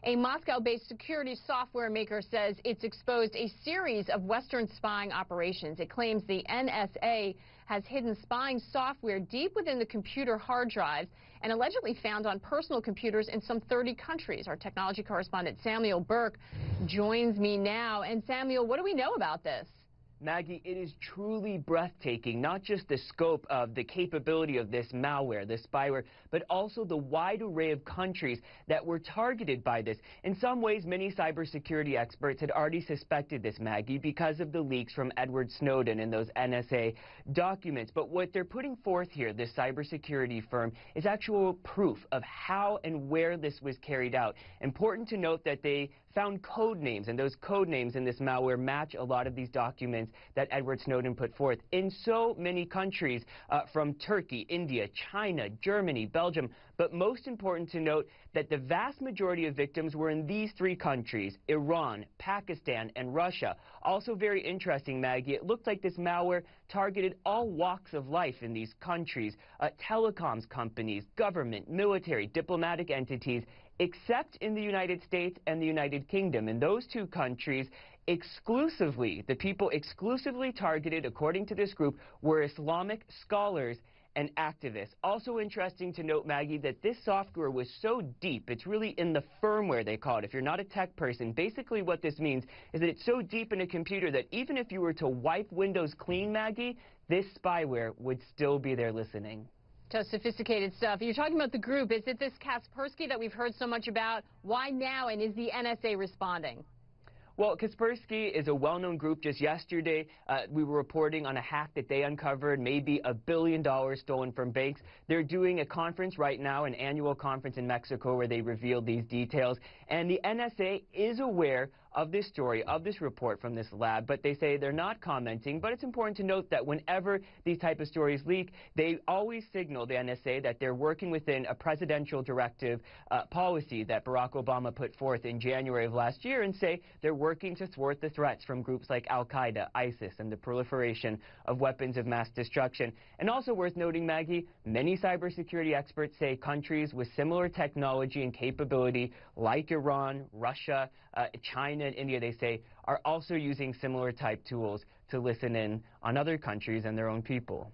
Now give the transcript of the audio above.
A Moscow-based security software maker says it's exposed a series of Western spying operations. It claims the NSA has hidden spying software deep within the computer hard drives and allegedly found on personal computers in some 30 countries. Our technology correspondent Samuel Burke joins me now. And Samuel, what do we know about this? Maggie, it is truly breathtaking, not just the scope of the capability of this malware, this spyware, but also the wide array of countries that were targeted by this. In some ways, many cybersecurity experts had already suspected this, Maggie, because of the leaks from Edward Snowden and those NSA documents. But what they're putting forth here, this cybersecurity firm, is actual proof of how and where this was carried out. Important to note that they found code names, and those code names in this malware match a lot of these documents that Edward Snowden put forth in so many countries, from Turkey, India, China, Germany, Belgium. But most important to note that the vast majority of victims were in these three countries: Iran, Pakistan, and Russia. Also very interesting, Maggie, it looked like this malware targeted all walks of life in these countries, telecoms companies, government, military, diplomatic entities, except in the United States and the United Kingdom. In those two countries, exclusively, the people exclusively targeted, according to this group, were Islamic scholars and activists. Also interesting to note, Maggie, that this software was so deep, it's really in the firmware, they call it. If you're not a tech person, basically what this means is that it's so deep in a computer that even if you were to wipe Windows clean, Maggie, this spyware would still be there listening. Just sophisticated stuff. You're talking about the group. Is it this Kaspersky that we've heard so much about? Why now, and is the NSA responding? Well, Kaspersky is a well-known group. Just yesterday, we were reporting on a hack that they uncovered, maybe $1 billion stolen from banks. They're doing a conference right now, an annual conference in Mexico, where they revealed these details. And the NSA is aware of this story, of this report from this lab, but they say they're not commenting. But it's important to note that whenever these type of stories leak, they always signal, the NSA, that they're working within a presidential directive policy that Barack Obama put forth in January of last year, and say they're working to thwart the threats from groups like Al-Qaeda, ISIS, and the proliferation of weapons of mass destruction. And also worth noting, Maggie, many cybersecurity experts say countries with similar technology and capability, like Iran, Russia, China, and India, they say, are also using similar type tools to listen in on other countries and their own people.